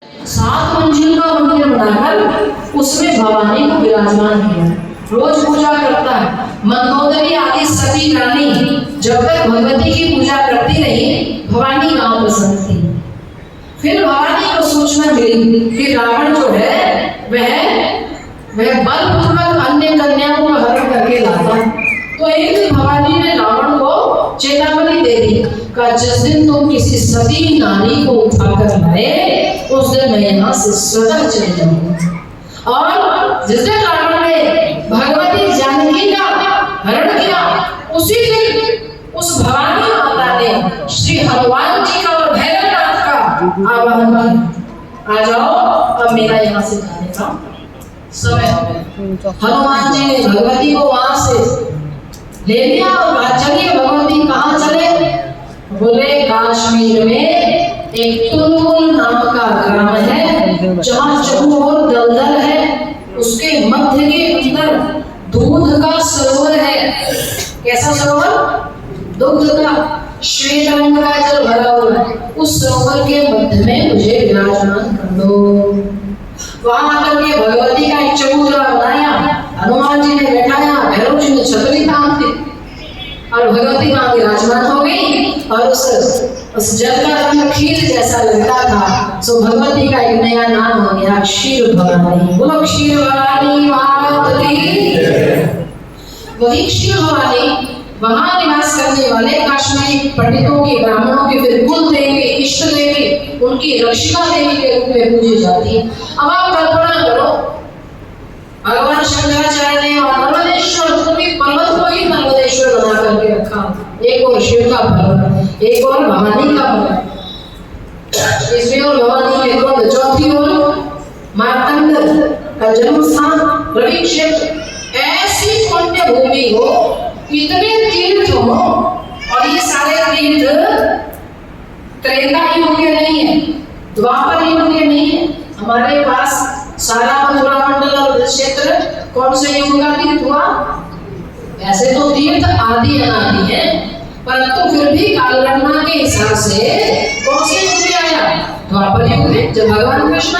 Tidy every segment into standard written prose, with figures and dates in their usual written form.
7 मंजिल का मंदिर बनाकर उसमें भवानी को विराजमान किया। रोज पूजा करता है। मंदोदरी आदि सती रानी जब तक भगवती की पूजा करती रही, भवानी गांव पसंद थी। फिर भवानी को सूचना मिली कि रावण जो है वह बलपूर्वक अन्य कन्याओं का हरण करके लाता। तो एक दिन भवानी ने रावण को चेतावनी दे दी कि जिस दिन तुम किसी सती नारी को उठाकर लाए, उस दिन मैं यहाँ से स्वतः चले जाऊंगा। और जिस दिन रावण ने भगवती जानकी का हरण किया, उसी दिन उस भवानी माता ने श्री हनुमान जी का और भैरवनाथ का आवाहन किया। आ जाओ, अब मेरा यहाँ से जाने का समय हो गया। हनुमान जी ने भगवती को वहां से ले लिया और चलिए भगवती कहाँ चले? बोले काश्मीर में एक तुलबुल नाम का ग्राम है, जहाँ चहुओर दलदल है, उसके मध्य के अंदर दूध का सरोवर है। कैसा सरोवर? दूध का, श्वेत रंग का जल भरा हुआ है। उस सरोवर के मध्य में मुझे विराजमान कर दो। वहां आकर के भगवती का एक चबूतरा बनाया, हनुमान जी ने बैठाया, भैरव जी ने छतरी तान दी और भगवती वहां विराजमान हो गई। और उस जल का रंग खीर जैसा लगता था, सो भगवती का एक नया नाम हो गया क्षीर भवानी। बोलो क्षीर भवानी मात की। वही क्षीर भवानी वहां निवास करने वाले काश्मीरी पंडितों की, ब्राह्मणों की फिर कुल देवी, इष्ट देवी, उनकी रक्षिका देवी के रूप में पूजी जाती है। अब आप कल्पना करो, भगवान शंकराचार्य ने नर्मदेश्वर पर्वत को ही नर्मदेश्वर बना करके रखा। एक और शिव का पर्वत, एक और भवानी का पर्वत, इसमें और भवानी के कुंड, चौथी ओर मार्तंड का जन्म स्थान, रवि क्षेत्र। ऐसी पुण्य भूमि हो, इतने तीर्थ हो, और ये सारे तीर्थ त्रेता युग के नहीं है, द्वापर युग के नहीं है। हमारे पास सारा मथुरा मंडल और क्षेत्र कौन से युग का तीर्थ हुआ? ऐसे तो तीर्थ आदि अनादि है, परंतु फिर भी कालगणना के हिसाब से कौन से युग में आया? द्वापर युग में, जब भगवान कृष्ण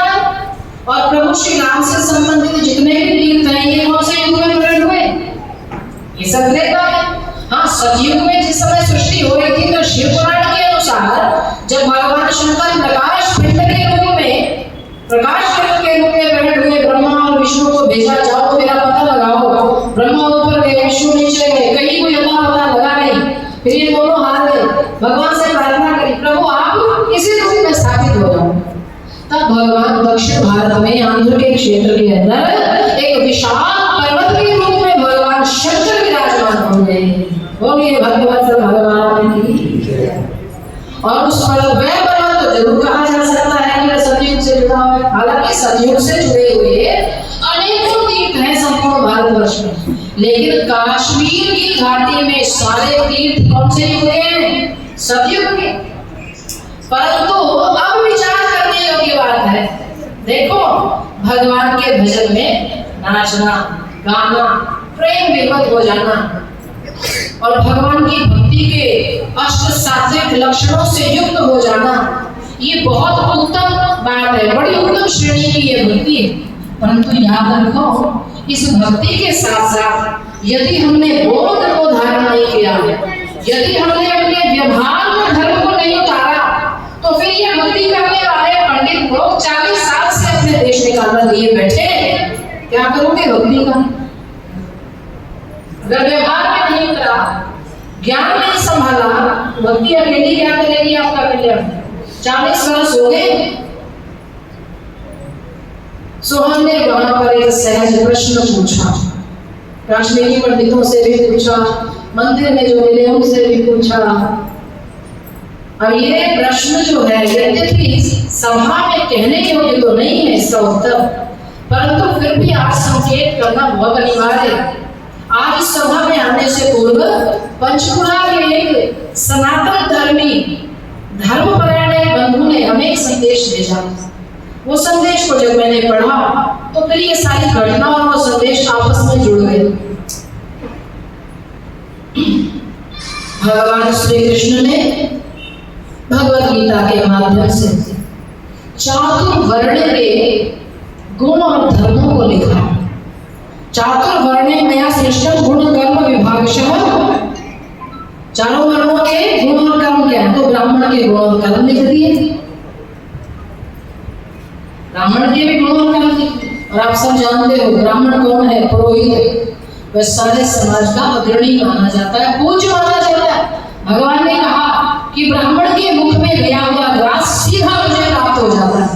और प्रभु श्री राम से संबंधित जितने भी तीर्थ हैं, ये कौन से युग में प्रकट हुए? ये सब त्रेता है। हाँ, सतयुग में जिस समय सृष्टि हो रही थी, तो शिव पुराण के अनुसार जब भगवान शंकर प्रकाश पिंड के रूप में प्रकट हुए, ब्रह्मा और विष्णु को भेजा, जाओ मेरा पता लगाओ। ब्रह्मा ऊपर गए, विष्णु नीचे गए, कहीं कोई पता लगा नहीं। फिर ये दोनों हार गए, भगवान से प्रार्थना करी, प्रभु आप किसी रूप में स्थापित हो जाओ। तब भगवान दक्षिण भारत में आंध्र के क्षेत्र के अंदर एक विशाल पर्वत के रूप में भगवान शंकर विराजमान हो गए। बोलिए भगवत भगवान की। और उस पर्वत तो जरूर कहा जा सकता है कि सतयुग से जुड़ा हुआ है। हालांकि सतयुग से जुड़े हुए अनेकों तीर्थ हैं संपूर्ण भारतवर्ष में, लेकिन काश्मीर की घाटी में सारे तीर्थ कौन से युग के हैं? सतयुग के। परंतु अब विचार करने योग्य बात है, देखो भगवान के भजन में नाचना, गाना, प्रेम विभक्त हो जाना और भगवान की भक्ति के अष्ट सात्विक लक्षणों से युक्त हो जाना, ये बहुत उत्तम बात है, बड़ी उत्तम श्रेणी की ये भक्ति है। परंतु याद रखो, इस भक्ति के साथ साथ यदि हमने बोध को धारण नहीं किया, यदि हमने अपने व्यवहार में धर्म को नहीं उतारा, तो फिर ये भक्ति करने वाले पंडित लोग 40 साल से अपने देश निकालने लिए बैठे, क्या करोगे भक्ति का? अगर व्यवहार में नहीं उतरा, ज्ञान नहीं संभाला, भक्ति अकेली क्या करेगी आपका कल्याण? 40 वर्ष हो गए। सोहन ने वहां पर एक सहज प्रश्न पूछा, काश्मीरी पंडितों से भी पूछा, मंदिर में जो मिले उनसे भी पूछा। अब ये प्रश्न जो है यद्यपि सभा में कहने योग्य तो नहीं है इसका उत्तर, परंतु फिर भी आज संकेत करना बहुत अनिवार्य है। आज इस सभा में आने से पूर्व पंचकुला के एक सनातन धर्मी धर्मपरायण बंधु ने हमें एक संदेश भेजा। वो संदेश को जब मैंने पढ़ा तो फिर ये सारी घटना और वो संदेश आपस में जुड़ गए। भगवान श्री कृष्ण ने भगवत गीता के माध्यम से चातुर्वर्ण के गुण और धर्मों को लिखा। चातुर्वर्णे मया सृष्टम गुण कर्म विभागशः। चारों वर्णों के गुण और कर्म क्या है? तो ब्राह्मण के गुण और कर्म लिख दिए, ब्राह्मण के भी गुण और कर्म लिखे। और आप सब जानते हो ब्राह्मण कौन है? पुरोहित। वह सारे समाज का अग्रणी माना जाता है, पूज्य माना जाता है। भगवान ने कहा कि ब्राह्मण के मुख में गया हुआ ग्रास सीधा मुझे प्राप्त हो जाता है।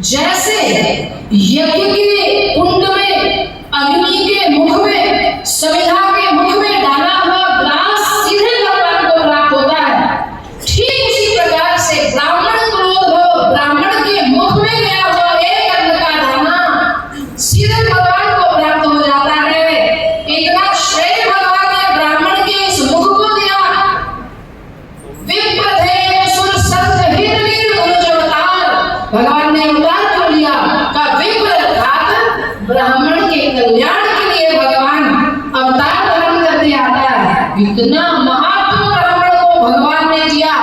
जैसे यज्ञ के कुंड में अग्नि के मुख में, समिधा के मुख में डाला हुआ ग्रास सीधे भगवान को प्राप्त होता है, ठीक उसी प्रकार से ब्राह्मण क्रोध हो, ब्राह्मण के मुख में गया हुआ एक अन्न का दाना सीधे भगवान को प्राप्त हो जाता है। इतना श्रेय भगवान ने ब्राह्मण के इस मुख को दिया। विप्रधेय सुर संत हित निर्गुणजवतार, भगवान ने उतार कर लिया का विप्र अर्थात ब्राह्मण के कल्याण के लिए भगवान अवतार धारण करके आता है। इतना महत्व ब्राह्मण को भगवान ने दिया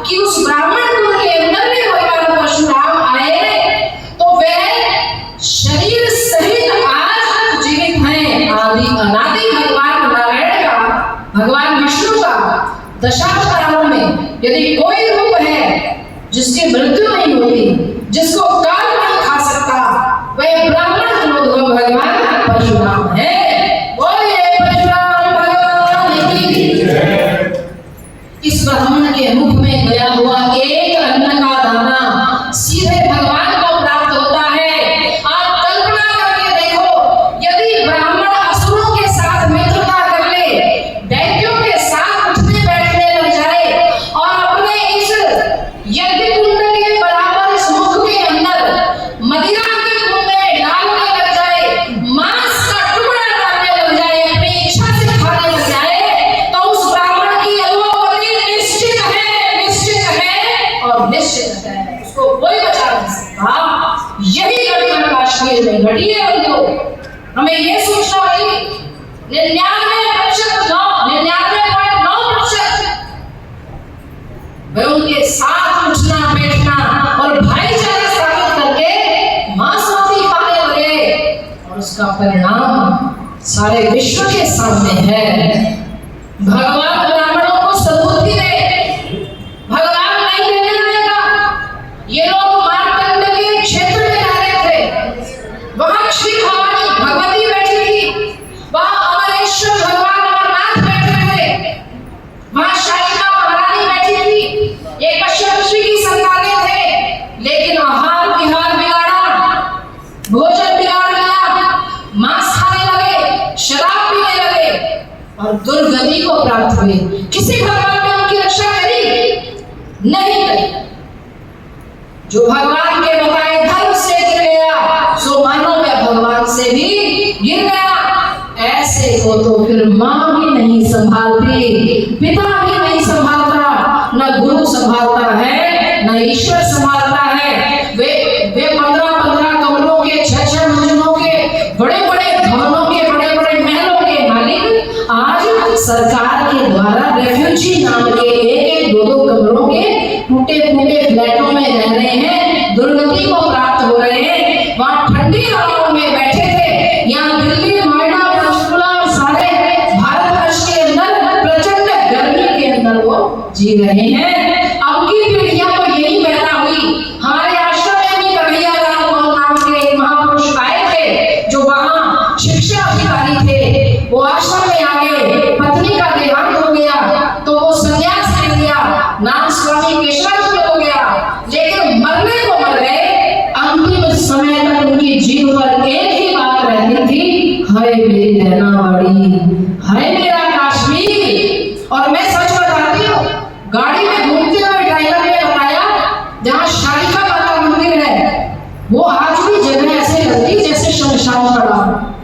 कि उस ब्राह्मण कुल के अंदर भी भगवान परशुराम आए तो वे शरीर सहित आज तक जीवित हैं। आदि अनादि भगवान नारायण का, भगवान विष्णु का दशावतारों में यदि कोई रूप है जिसकी मृत्यु नहीं होती, जिसको काल नहीं खा सकता, वह ब्राह्मण कुलोद्भव भगवान परशुराम है। बोलिए परशुराम भगवान की। इस ब्राह्मण के मुख में गया हुआ एक अन्न का दाना सीधे भगवान को प्राप्त होता है। आप कल्पना करके देखो, यदि ब्राह्मण असुरों के साथ मित्रता कर ले, दैत्यों के साथ उठने बैठने लग जाए और अपने इस यज्ञ कुंड के बराबर इस मुख के अंदर मदिरा के कुंडे डालने लग जाए, मांस का टुकड़ा डालने लग जाए, अपनी इच्छा से खाने लग जाए, तो उस ब्राह्मण की अधोगति निश्चित है और निश्चित है, उसको कोई बचा नहीं सकता। यही घटना काश्मीर में घटी है। उनको हमें ये सोचना होगी 99.9% वे उनके साथ उठना बैठना और भाईचारा स्थापित करके मांसाहारी खाने लगे और उसका परिणाम सारे विश्व के सामने है। भगवान ब्राह्मणों को सद्बुद्धि दे, भगवान नहीं देने देगा। ये लोग मार्तंड के क्षेत्र में रह रहे थे, वहां श्री भवानी भगवती बैठी थी, वहां अमरेश्वर भगवान अमरनाथ बैठे थे, वहां शालिका महारानी बैठी थी। ये कश्यप ऋषि की संतानें थे, लेकिन आहार विहार बिगाड़ा, भोजन बिगाड़ दिया, मांस खाने लगे, शराब पीने लगे और दुर्गति को प्राप्त हुए। किसी भगवान ने उनकी रक्षा करी? नहीं करी। जो भगवान के बताए धर्म से गिर गया, सो मानो वह भगवान से भी गिर गया। ऐसे को तो फिर माँ भी नहीं संभालती, पिता भी नहीं संभालता, न गुरु संभालता है, न ईश्वर संभालता है। वे 15-15 कमरों के, 6-6 मंजिलों के, बड़े-बड़े भवनों के, बड़े-बड़े महलों के मालिक आज सरकार के द्वारा रेफ्यूजी नाम के 1-1, 2-2 कमरों के टूटे-फूटे फ्लैटों में रह रहे हैं, दुर्गति को प्राप्त हो रहे हैं। वहां ठंडी हवाओं में बैठे थे, यहाँ दिल्ली, नोएडा, पंचकुला और सारे भारतवर्ष के अंदर प्रचंड गर्मी के अंदर वो जी रहे हैं। अब की पीढ़ियां तो यही पैदा हुई। हमारे आश्रम में भी कन्हैया नाम के महापुरुष आए थे जो वहां शिक्षा अधिकारी थे। वो आश्रम में आ गए, पत्नी का देहांत हो गया तो वो संन्यास ले लिया, नाम स्वामी केशवानंद हो गया, लेकिन मरने को मर गए। अंतिम समय तक उनकी जीभ पर एक ही बात रहती थी, हाय मेरी रहनावाड़ी, हाय मेरा कश्मीर। और मैं सच बताती हूँ, गाड़ी में घूमते हुए ड्राइवर ने बताया जहाँ शालिका माता मंदिर है, वो आज भी जगह ऐसे लगती जैसे शमशान पड़ा।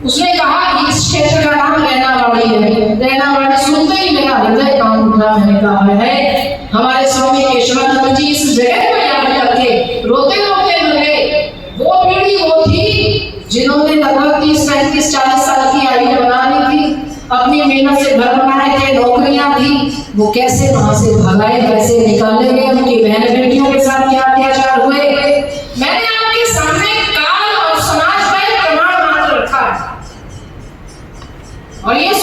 उसने कहा इस क्षेत्र का नाम रहनावाड़ी है। रहनावाड़ी सुनते ही मेरा हृदय काम उठा। मैंने कहा है हमारे स्वामी केशवानंद जी इस जगह को याद करके रोते रोते मर गए। वो पीढ़ी वो थी जिन्होंने लगभग 30, 35, 40 साल की आयु बना ली थी। अपनी मेहनत से घर बनाए थे, नौकरियां थी, वो कैसे वहां से भगाए, कैसे निकाले गए, उनकी बहन बेटियों के साथ क्या अत्याचार हुए। मैंने आपके सामने काल और समाज का एक प्रमाण मात्र रखा है, और ये